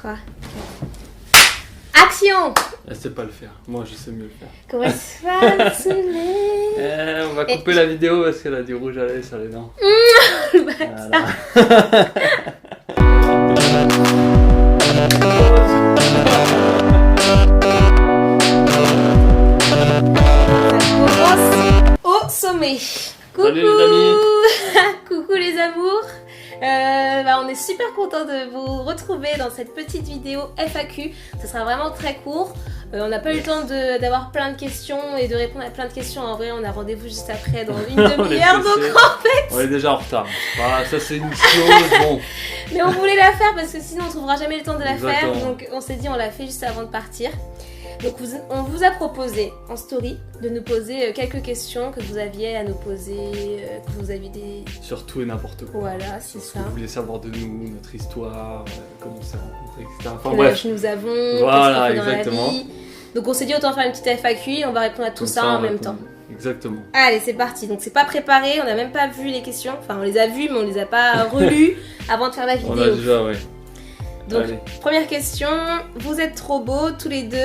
3, 4. Action! Elle sait pas le faire, moi je sais mieux le faire. Comment se passe On va couper la vidéo parce qu'elle a du rouge à lèvres sur les dents. Voilà. Au sommet. Coucou. Salut les amis. Coucou les amours. On est super content de vous retrouver dans cette petite vidéo FAQ. Ce sera vraiment très court. On n'a pas eu le temps d'avoir plein de questions et de répondre à plein de questions. En vrai, on a rendez-vous juste après dans une demi-heure. Donc en fait, on est déjà en retard. Voilà, ça c'est une chose. Bon. Mais on voulait la faire parce que sinon on trouvera jamais le temps de la Exactement. faire. Donc on s'est dit on l'a fait juste avant de partir. Donc on vous a proposé en story de nous poser quelques questions que vous aviez à nous poser, que vous aviez des... Sur tout et n'importe quoi. Voilà, c'est Ce ça. que vous voulez savoir de nous, notre histoire, comment on s'est rencontrés, etc. Enfin Quel bref. âge nous avons, Voilà, qu'est-ce qu'on fait dans exactement. la vie. Donc on s'est dit autant faire une petite FAQ et on va répondre à tout Comme ça on en même répond. temps. Exactement. Allez, c'est parti. Donc c'est pas préparé, on n'a même pas vu les questions. Enfin on les a vues mais on les a pas relues avant de faire la vidéo. On a déjà, ouais. Donc, Allez. première question, vous êtes trop beaux tous les deux,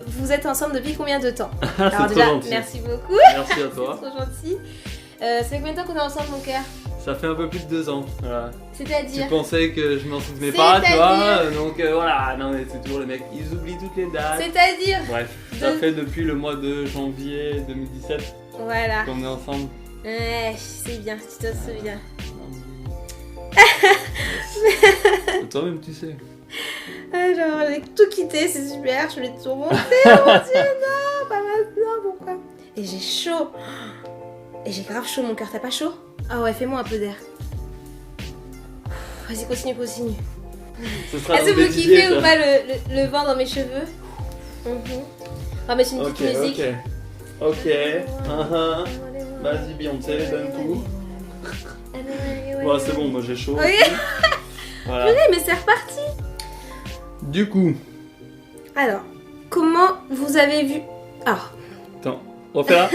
vous êtes ensemble depuis combien de temps? C'est Alors trop déjà, gentil. merci beaucoup, Merci à toi. c'est trop gentil. Ça fait combien de temps qu'on est ensemble mon cœur? Ça fait un peu plus de 2 ans. Voilà. Tu C'est-à-dire? pensais que je m'en souvenais pas, tu C'est-à-dire vois. Donc voilà, non mais c'est toujours les mecs, ils oublient toutes les dates. C'est-à-dire? Bref, ça De- fait depuis le mois de janvier 2017 Voilà. qu'on est ensemble. Ouais, c'est bien, tu te souviens. Toi-même tu sais. Alors, j'ai tout quitté, c'est super, je voulais tout remonter, oh mon dieu, non, pas maintenant, pourquoi? Et j'ai chaud. Et j'ai grave chaud mon cœur, t'as pas chaud? Ah ouais, fais-moi un peu d'air. Vas-y, continue. Ce sera Est-ce que dans des vous kiffez idées, ou ça. pas le vent dans mes cheveux? On va mettre une Ok, petite musique. ok. Vas-y Beyoncé, donne tout. Bon, c'est bon, moi j'ai chaud. Oui. Voilà. Oui, mais c'est reparti. Du coup, Alors, comment vous avez vu... Alors, attends, refais là.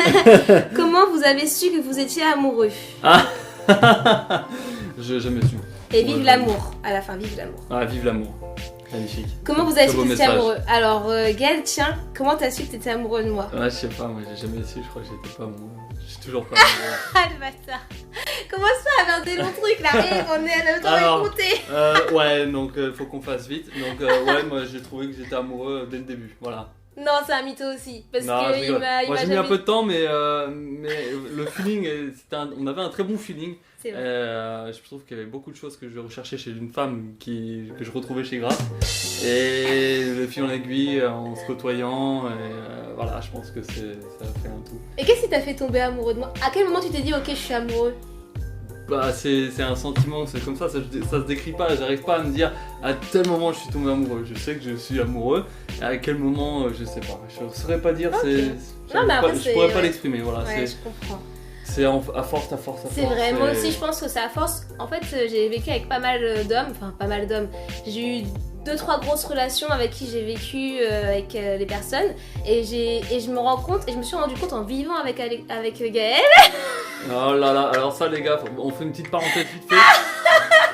comment vous avez su que vous étiez amoureux? Ah. Je jamais su. Et Ouais, vive ouais. l'amour. À la fin, vive l'amour. Ah, vive l'amour. Magnifique. Comment vous avez Très su beau que vous étiez message. amoureux? Alors, Gaël, tiens, comment t'as su que t'étais amoureux de moi? Ouais, je sais pas, moi j'ai jamais su, je crois que j'étais pas amoureux. Je suis toujours pas amoureux. Ah, le bâtard. Commence pas à faire des longs trucs là, et on est à le temps Alors, d'écouter. Ouais, donc faut qu'on fasse vite. Donc ouais, moi j'ai trouvé que j'étais amoureux dès le début, voilà. Non, c'est un mytho aussi. Parce Non, je que il rigole. m'a Moi j'ai mis jamais... un peu de temps, mais le feeling, on avait un très bon feeling. C'est vrai. Je trouve qu'il y avait beaucoup de choses que je recherchais chez une femme que je retrouvais chez Grace. Et le fil en aiguille, en se côtoyant, et voilà, je pense que ça a fait un tout. Et qu'est-ce qui t'a fait tomber amoureux de moi? À quel moment tu t'es dit, ok, je suis amoureux? Bah, c'est un sentiment, c'est comme ça se décrit pas. J'arrive pas à me dire à tel moment je suis tombé amoureux. Je sais que je suis amoureux, et à quel moment, je sais pas. Je saurais pas dire, Ok. j'arrive mais après, pas- je c'est- pourrais pas ouais. l'exprimer, voilà. Ouais, je comprends. C'est à force. C'est vrai, moi aussi je pense que c'est à force. En fait, j'ai vécu avec pas mal d'hommes, enfin pas mal d'hommes. J'ai eu 2-3 grosses relations avec qui j'ai vécu avec les personnes et je me rends compte et je me suis rendu compte en vivant avec Gaël. Oh là là, alors ça les gars, on fait une petite parenthèse vite fait.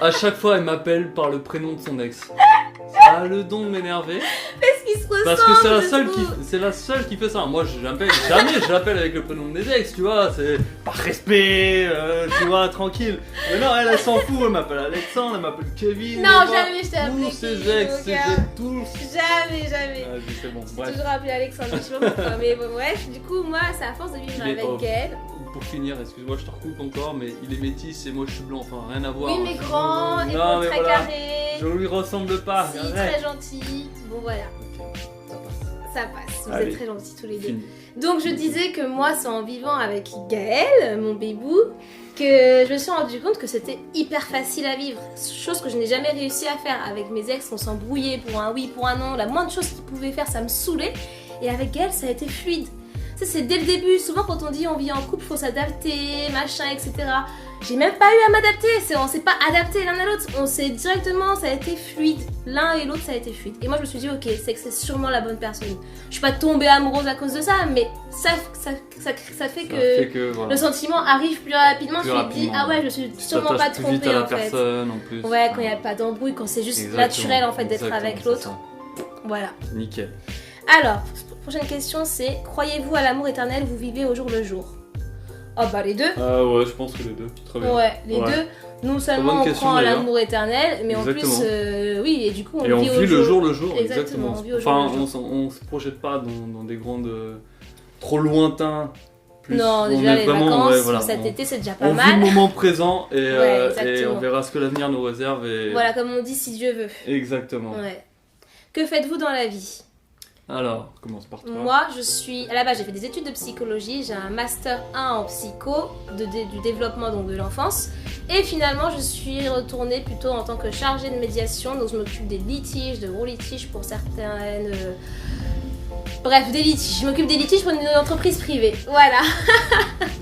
À chaque fois elle m'appelle par le prénom de son ex. Ça a le don de m'énerver. Est-ce qu'ils se ressemblent? Parce que je c'est la seule qui fait ça. Moi, je l'appelle avec le prénom de mes ex, tu vois. C'est par respect, tu vois, tranquille. Mais non, elle s'en fout. Elle m'appelle Alexandre, elle m'appelle Kevin. Non, elle voit jamais je t'ai appelé tous ses Kevin, ex, mon c'était gars. tous. Jamais. Vas-y, c'est bon, J'ai bref. toujours appelé Alexandre, je sais pas pourquoi, mais bon, bref, du coup, moi, c'est à force de vivre Il est avec off. Gaël. Pour finir, excuse-moi, je te recoupe encore, mais il est métis et moi je suis blanc. Enfin, rien à voir. Oui, mais grand, Non, épaules mais très voilà. carrées. Je lui ressemble pas. Si, arrête. très gentil. Bon, voilà, Ok, ça passe. ça passe. Vous Allez. êtes très gentils tous les deux. Fini. Donc je disais que moi c'est en vivant avec Gaël, mon bébou, que je me suis rendu compte que c'était hyper facile à vivre. Chose que je n'ai jamais réussi à faire. Avec mes ex, on s'embrouillait pour un oui, pour un non. La moindre chose qu'ils pouvaient faire, ça me saoulait. Et avec Gaël, ça a été fluide. Ça c'est dès le début. Souvent quand on dit on vit en couple, faut s'adapter, machin, etc. j'ai même pas eu à m'adapter, on s'est pas adapté l'un à l'autre, on s'est directement, ça a été fluide, l'un et l'autre ça a été fluide. Et moi je me suis dit ok, c'est que c'est sûrement la bonne personne. Je suis pas tombée amoureuse à cause de ça, mais ça fait que voilà. le sentiment arrive plus rapidement, je me dis ah ouais, je suis sûrement pas plus vite trompée à la en fait. personne, en plus. Ouais, quand il n'y a pas d'embrouille, quand c'est juste naturel en fait d'être avec l'autre. Voilà. Nickel. Alors, prochaine question c'est croyez-vous à l'amour éternel, vous vivez au jour le jour? Oh bah les deux. Ouais, je pense que les deux. Très bien. Ouais, les deux. Non seulement on croit à l'amour éternel, mais exactement. En plus, oui, et du coup on vit au le jour le jour. Exactement. On se projette pas dans des grandes trop lointains. Plus, non, déjà les vacances, cet été c'est déjà pas mal. On vit le moment présent et on verra ce que l'avenir nous réserve. Et... Voilà, comme on dit, si Dieu veut. Exactement. Ouais. Que faites-vous dans la vie? Alors, commence par toi. Moi, à la base, j'ai fait des études de psychologie, j'ai un master 1 en psycho, du développement donc de l'enfance. Et finalement, je suis retournée plutôt en tant que chargée de médiation, donc je m'occupe des litiges, de gros litiges pour certaines... Bref, des litiges. Je m'occupe des litiges pour une entreprise privée. Voilà.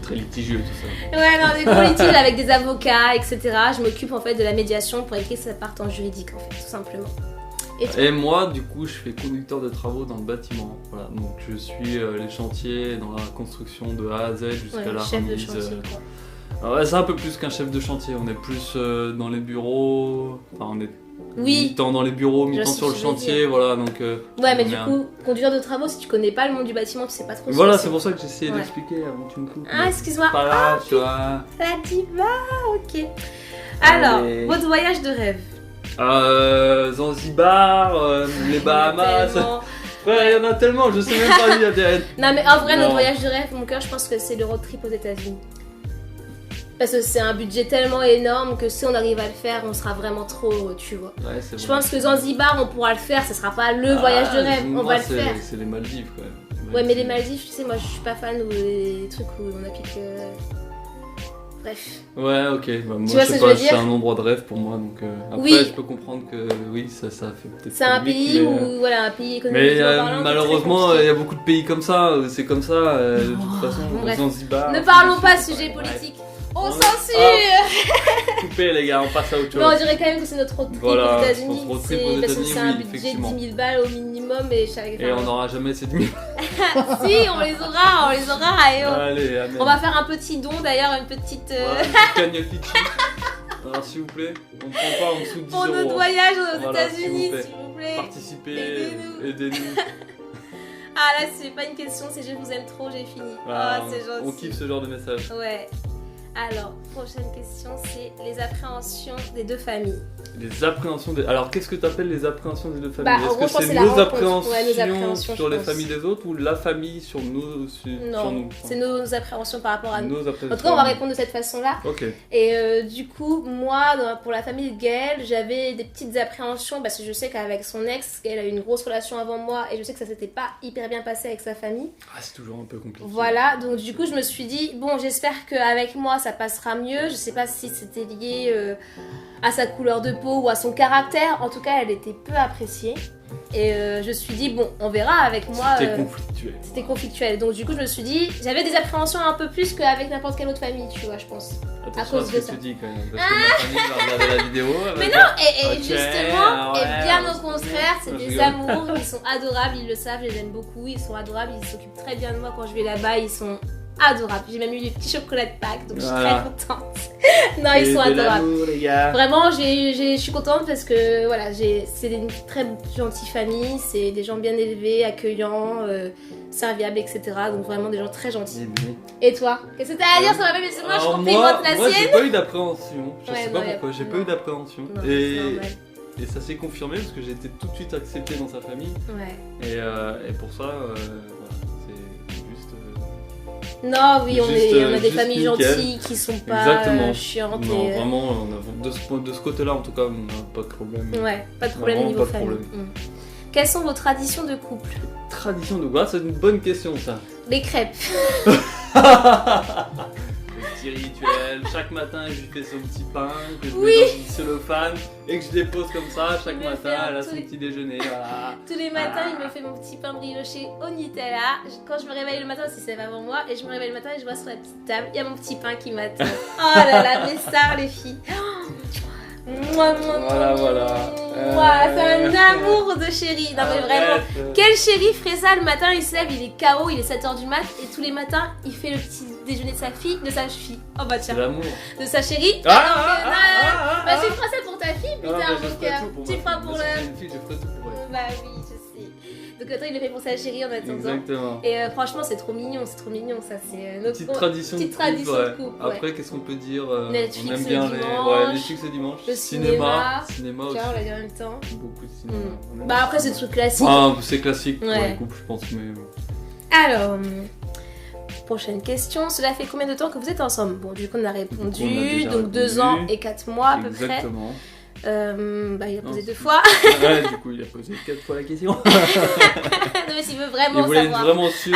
Très litigieux tout ça. Ouais, non, des gros litiges avec des avocats, etc. Je m'occupe en fait de la médiation pour éviter que ça parte en juridique, en fait, tout simplement. Et moi, du coup, je fais conducteur de travaux dans le bâtiment. Voilà, donc je suis les chantiers dans la construction de A à Z jusqu'à la chef remise. De chantier, quoi. Ouais, c'est un peu plus qu'un chef de chantier. On est plus dans les bureaux. Enfin, on est mi-temps dans les bureaux, mi-temps sur le chantier. Voilà, donc. Ouais, mais du coup, conducteur de travaux, si tu connais pas le monde du bâtiment, tu sais pas trop. Voilà, c'est pour ça que j'ai essayé d'expliquer avant que tu me coupes. Ah, excuse-moi. Pas grave, tu vois. La diva, ok. Alors, votre voyage de rêve. Zanzibar, les Bahamas. Ouais, il y en a tellement, je sais même pas où il y a. Non, mais en vrai, notre voyage de rêve, mon cœur, je pense que c'est le road trip aux États-Unis. Parce que c'est un budget tellement énorme que si on arrive à le faire, on sera vraiment trop, tu vois. Ouais, je pense que Zanzibar, on pourra le faire, ça sera pas le voyage de rêve, on va le faire. C'est les Maldives, quand même. Ouais, mais les Maldives, tu sais, moi je suis pas fan des trucs où on applique. Bref. Ouais, ok. Bah, moi, tu vois je sais pas, c'est un endroit de rêve pour moi, donc après, je peux comprendre que oui, ça fait peut-être. C'est un pays où, voilà, un pays économiquement parlant. Mais malheureusement, il y a beaucoup de pays comme ça, c'est comme ça, de toute façon, Zanzibar. Ne parlons pas de sujet politique. On censure. Coupez les gars, on passe à autre chose. Mais on dirait quand même que c'est notre road trip aux États-Unis. Parce que c'est un budget de 10 000 balles au minimum et on n'aura jamais ces 10 000 balles. Si, on les aura. Et allez, on va faire un petit don d'ailleurs, une petite cagnotte litchi. Alors s'il vous plaît, on ne prend pas en dessous de 10 pour euros. notre voyage aux États-Unis, s'il vous plaît. Participez, aidez-nous. Ah là, c'est pas une question, c'est je vous aime trop, j'ai fini. Voilà, c'est gentil. On kiffe ce genre de message. Ouais. Alors, prochaine question, c'est les appréhensions des deux familles. Les appréhensions des... Alors, qu'est-ce que tu appelles les appréhensions des deux familles? Est-ce que c'est nos appréhensions sur les familles des autres ou la famille sur nous? Non, c'est nos appréhensions par rapport à nous. En tout cas, on va répondre de cette façon-là. Ok. Et du coup, moi, pour la famille de Gaëlle, j'avais des petites appréhensions parce que je sais qu'avec son ex, Gaëlle a eu une grosse relation avant moi et je sais que ça s'était pas hyper bien passé avec sa famille. Ah, c'est toujours un peu compliqué. Voilà, donc du coup, je me suis dit, bon, j'espère qu'avec moi, ça passera mieux. Je sais pas si c'était lié à sa couleur de peau ou à son caractère. En tout cas, elle était peu appréciée. Et je me suis dit, bon, on verra avec moi. C'était conflictuel. Donc du coup, je me suis dit, j'avais des appréhensions un peu plus qu'avec n'importe quelle autre famille, tu vois, je pense. Attention à ce que tu dis quand même, parce que ma famille va regarder la vidéo. Mais non, justement, et bien au contraire, c'est des amours, ils sont adorables, ils le savent, je les aime beaucoup, ils sont adorables, ils s'occupent très bien de moi quand je vais là-bas, ils sont adorables. J'ai même eu des petits chocolats de Pâques, donc je suis très contente. Non, ils sont adorables. Vraiment, je suis contente parce que voilà, c'est une très gentille famille, c'est des gens bien élevés, accueillants, serviables, etc. Donc vraiment des gens très gentils. Et toi? Qu'est-ce que t'as à dire sur ma famille? Moi, je complimente la sienne. Moi, j'ai pas eu d'appréhension. Je sais pas pourquoi, j'ai pas eu d'appréhension. Et ça s'est confirmé parce que j'ai été tout de suite acceptée dans sa famille. Ouais. Et pour ça, non, oui, on a des familles gentilles qui sont pas chiantes. Non, vraiment, de ce côté-là, en tout cas, on n'a pas de problème. Ouais, pas de problème niveau famille. Quelles sont vos traditions de couple? Traditions de couple, c'est une bonne question, ça. Les crêpes. petit rituel. Chaque matin, je lui fais son petit pain que je Oui. mets dans une cellophane et que je dépose comme ça. Chaque Il me fait matin, un elle a tous son les- petit déjeuner. Voilà. Tous les matins, il me fait mon petit pain brioché au Nutella. Quand je me réveille le matin, si c'est pas avant moi, et je me réveille le matin et je vois sur la petite table, il y a mon petit pain qui m'attend. Oh là là, mes stars, les filles. Moi, Voilà. c'est un amour de chéri. Non, mais vraiment. Arrête. Quel chéri ferait ça le matin, il se lève, il est KO, il est 7h du mat, et tous les matins, il fait le petit déjeuner de sa fille. Oh bah C'est tiens, l'amour. de sa chérie. Bah tu feras ça pour ta fille, Non, mais putain, je mon ferai cœur. tout pour Tu ma feras fille. pour Parce que le... j'ai une fille, je ferai tout pour elle. Bah oui, je sais. Donc attends, il le fait pour sa chérie en attendant. Exactement. Et franchement, c'est trop mignon, ça. C'est notre Petite tradition petite de tradition couple, de ouais. couple, ouais. Après, qu'est-ce qu'on peut dire Netflix on aime le bien dimanche, Netflix le dimanche. le Cinéma cinéma. aussi. Tiens, on l'a dit en même temps. Beaucoup de cinéma. On aime Bah après, c'est des trucs classiques. Ah, c'est classique pour Ouais. les couples, je pense. Mais Alors, prochaine question. Cela fait combien de temps que vous êtes ensemble? Bon, du coup, on a répondu. on a déjà Donc 2 répondu. ans et 4 mois à peu près. exactement. Bah, il a posé Non, 2 fois. Ouais, du coup, il a posé 4 fois la question. Non, mais s'il veut Il vraiment voulait être savoir. vraiment sûr.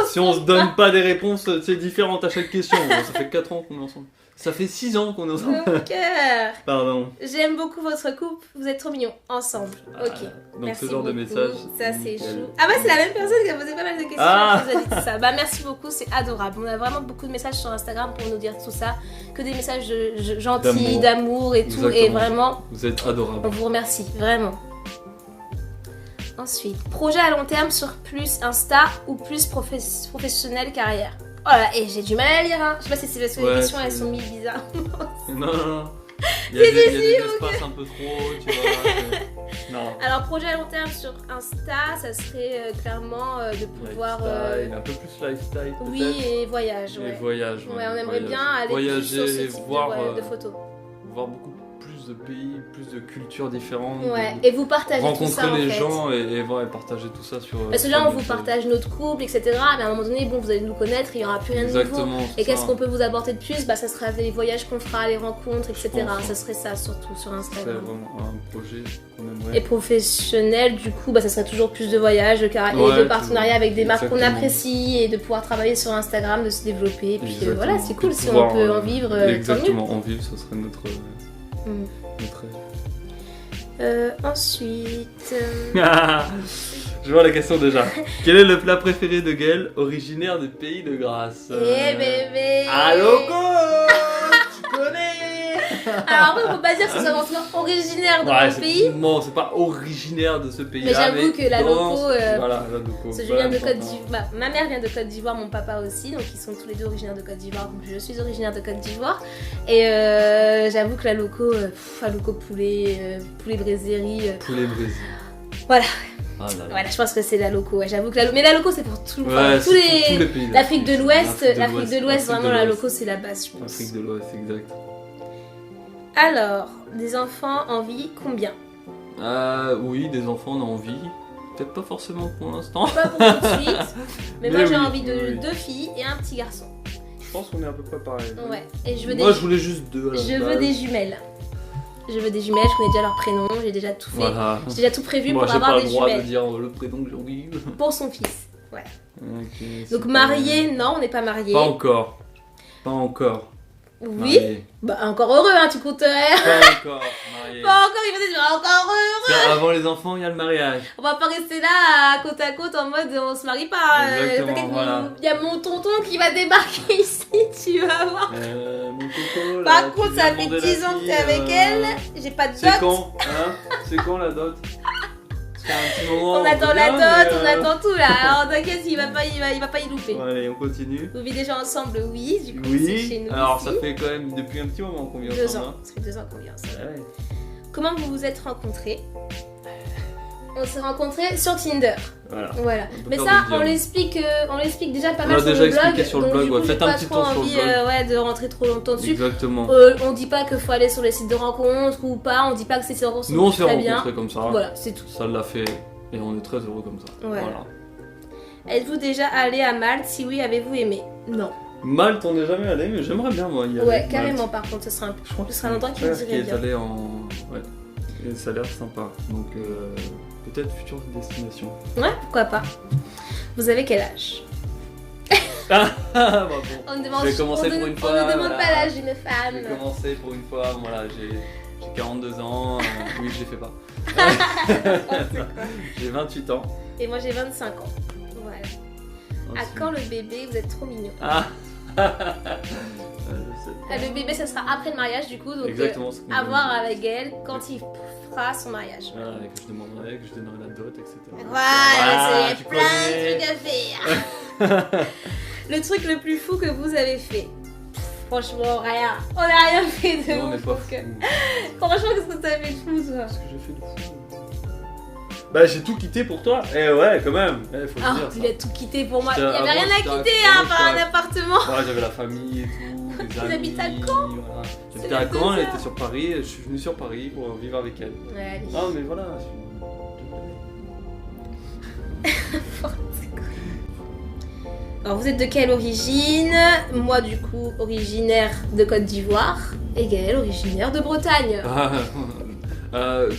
Si on se donne pas des réponses différentes à chaque question. Ça fait 4 ans qu'on est ensemble. Ça fait 6 ans qu'on est ensemble. Mon cœur. Pardon. J'aime beaucoup votre couple. Vous êtes trop mignons. Ensemble. Ok. Donc Merci ce genre de beaucoup. message. Ça, c'est nickel. chou. Ah, bah, c'est la même personne qui a posé pas mal de questions. Ah. qui nous a dit tout ça. Bah, merci beaucoup. C'est adorable. On a vraiment beaucoup de messages sur Instagram pour nous dire tout ça. Que des messages gentils, d'amour et tout. Et Exactement. vraiment, Vous êtes on adorable. vous remercie. Vraiment. Ensuite, projet à long terme sur plus Insta ou plus professionnel carrière. Oh là, et j'ai du mal à lire, hein. Je sais pas si c'est parce que les Ouais, questions elles c'est- sont mises bizarres. Non. Il y a des espaces un peu trop, tu vois. Non. Alors, projet à long terme sur Insta, ça serait clairement de pouvoir. Lifestyle, un peu plus lifestyle peut-être. Oui, et voyage. Et Ouais. voyage. Ouais, on aimerait bien aller voyager, plus sur ce type voir, de photos. voir beaucoup plus de pays, plus de cultures différentes. Ouais, et vous partagez tout rencontrer ça en les fait. gens et partager tout ça sur. Parce que sur là, on vous notre- partage notre couple, etc. Mais à un moment donné, bon, vous allez nous connaître, il n'y aura plus rien de nouveau. Exactement. Et c'est qu'est-ce ça. qu'on peut vous apporter de plus? Bah, ça sera les voyages qu'on fera, les rencontres, etc. Je pense, Ça serait ça surtout sur C'est Instagram. vraiment un projet qu'on aimerait. Et professionnel, du coup, bah, ça serait toujours plus de voyages, et Ouais, de partenariats avec des marques qu'on exactement. apprécie et de pouvoir travailler sur Instagram, de se développer. Et puis Exactement. voilà, c'est cool De si on pouvoir, peut en vivre, tant mieux. exactement, en vivre, ce serait notre Mm. rêve. Ensuite, Je vois la question déjà. Quel est le plat préféré de Gaëlle, originaire du pays de Grasse? eh bébé. Allô, tu connais? Alors après, on peut pas dire que ce soit vraiment originaire de mon pays. Non, c'est pas originaire de ce pays. Mais j'avoue que la loco, voilà, la loco. Parce que je viens de Côte d'Ivoire. Bah, ma mère vient de Côte d'Ivoire, mon papa aussi, donc ils sont tous les deux originaires de Côte d'Ivoire. Donc je suis originaire de Côte d'Ivoire. Et j'avoue que la loco, poulet, poulet braiserie. Poulet Brésil. Voilà. Ah là là. Voilà, je pense que c'est la loco. Ouais, j'avoue que mais la loco c'est pour tout, Ouais, enfin, c'est tous pour tous les. les pays. L'Afrique de l'Ouest, L'Afrique l'Afrique de l'Ouest, vraiment la loco c'est la base, je pense. L'Afrique de l'Ouest, exact. Alors, des enfants en vie, combien? Oui, des enfants, on a envie. Peut-être pas forcément pour l'instant. Pas pour tout de suite, mais moi Mais j'ai oui, envie de oui. 2 filles et un petit garçon. Je pense qu'on est à peu près pareil. Ouais, et je veux Moi, je voulais juste 2. Je veux des jumelles. Je veux des jumelles, je connais déjà leur prénom, j'ai déjà tout fait. Voilà. J'ai déjà tout prévu Moi, pour j'ai avoir pas des le droit de jumelles. dire le prénom que j'ai envie. Pour son fils. Ouais. Ok, Donc super. marié, non, on n'est pas marié. Pas encore. Pas encore. Oui. Marié. Bah encore heureux, hein, tu compterais. Pas encore. Marié. Pas encore, il va dire encore heureux. Parce qu'avant les enfants, il y a le mariage. On va pas rester là à côte en mode on se marie pas. Exactement, T'inquiète, voilà. il y a mon tonton qui va débarquer ici, tu vas voir. Mon coco. Par là, contre, tu ça viens fait demander 10 la ans que fille, t'es avec elle, j'ai pas de C'est dot. quand C'est quand la dot? Parce qu'à un petit moment, On attend peut la bien, dot, mais, on attend tout là. Alors t'inquiète, il va pas y louper. Bon, allez, on continue. Vous vivez déjà ensemble, oui, du coup c'est chez Oui, nous. alors ici. ça fait quand même depuis un petit moment qu'on vit 2 ensemble. ans. Ça fait 2 ans qu'on vit ensemble. hein. Ouais. Comment vous vous êtes rencontrés? On s'est rencontrés sur Tinder. Voilà. Voilà. On peut Mais faire ça, des dialogues. on l'explique déjà pas On mal l'a sur déjà le blog. expliqué sur le donc, blog, du ouais. coup, Faites j'ai un pas petit trop tour sur le envie blog. de rentrer trop longtemps dessus. Exactement. On dit pas qu'il faut aller sur les sites de rencontres ou pas. On dit pas que ces rencontres sont Nous on s'est très bien. rencontrés comme ça. Voilà, c'est tout. Ça l'a fait et on est très heureux comme ça. Voilà. Voilà. Êtes-vous déjà allé à Malte? Si oui, avez-vous aimé? Non. Malte, on n'est jamais allé, mais j'aimerais bien moi y aller. Ouais, Malte. carrément. Par contre, ce sera Je crois que ce sera c'est longtemps mon qu'il me frère dirait qui est bien. allé en. Ouais. Et ça a l'air sympa. Donc peut-être future destination. Ouais, pourquoi pas. Vous avez quel âge? Ah, bah bon. On ne demande, Je vais commencer pour une fois, on ne demande voilà. pas l'âge d'une Je femme. vais commencer pour une fois, voilà, j'ai 42 ans, oui je l'ai fait pas. J'ai 28 ans. Et moi j'ai 25 ans. Voilà. À Ensuite- quand le bébé? Vous êtes trop mignon. Ah Le bébé, ça sera après le mariage du coup, donc Exactement ce qu'on à vient voir de dire. avec elle quand il fera son mariage. Voilà, et que je demanderai, que je donnerai la dot, etc. Voilà, tu c'est plein de connais. trucs à faire. Le truc le plus fou que vous avez fait? Franchement, rien. On n'a rien fait de Non, on n'est ouf. pas donc, fou. franchement, qu'est-ce que t'as fait de fou, toi? Qu'est-ce que j'ai fait de fou? Bah j'ai tout quitté pour toi. Eh ouais, quand même. Faut Ah, le dire. il a tout quitté pour moi. Il J'étais- n'y avait avant, rien à j'étais à- quitter, avant, hein, par j'étais un à- appartement. Voilà, j'avais la famille et tout, les Ils amis. habitent à Caen. Voilà. C'est J'habitais à les Caen, deux elle heures. était sur Paris, et je suis venu sur Paris pour vivre avec elle. Ouais, allez. Ah mais voilà. Alors, vous êtes de quelle origine? Moi, du coup, originaire de Côte d'Ivoire. Et Gaël, originaire de Bretagne.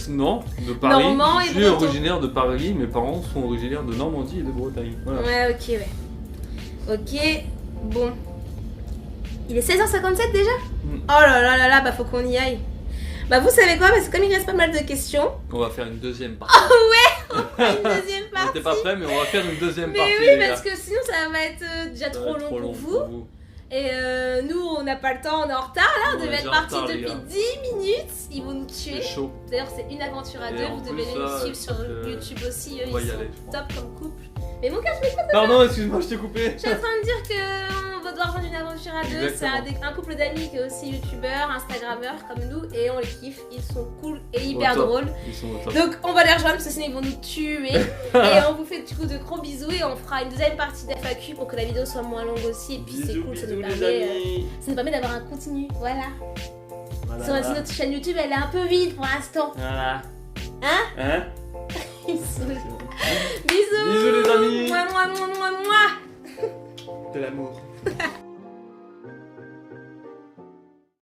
Non, de Paris. Normand Je et suis breton. originaire de Paris, mes parents sont originaires de Normandie et de Bretagne. Voilà. Ouais, ok, ouais. Ok, bon. Il est 16h57 déjà? Mm. Oh là là là là, bah faut qu'on y aille. Bah vous savez quoi, parce que comme il reste pas mal de questions, On va faire une deuxième partie. une deuxième On partie. n'était pas prêts, mais on va faire une deuxième Mais partie. oui, les gars. parce que sinon ça va être déjà Ça va trop être long pour vous. Et nous, on n'a pas le temps, on est en retard là, on On est devait déjà être en parti retard, les depuis gars. 10 minutes. Ils vont nous C'est tuer. chaud. D'ailleurs, c'est une aventure à Et deux, en vous plus, devez les là, suivre sur je- YouTube aussi. Eux, on va ils y sont aller, je top comme couple. Mais mon cas, Pardon, excuse-moi, je t'ai coupé. je suis en train de dire qu'on va devoir rejoindre une aventure à deux. C'est Exactement. un couple d'amis qui est aussi youtubeur, instagrammeur comme nous, et on les kiffe. Ils sont cool et hyper Au top. drôles. Ils sont au top. Donc on va les rejoindre parce que sinon ils vont nous tuer. Et on vous fait du coup de gros bisous et on fera une deuxième partie d'FAQ pour que la vidéo soit moins longue aussi. Et puis c'est Bisous, cool, ça bisous nous les permet, amis. ça nous permet d'avoir un continu. Voilà. Voilà, Sur voilà. notre chaîne YouTube, elle est un peu vide pour l'instant. Voilà. Hein? Hein? Ils sont- C'est bon. Bisous. Bisous, les amis. Moi. De l'amour.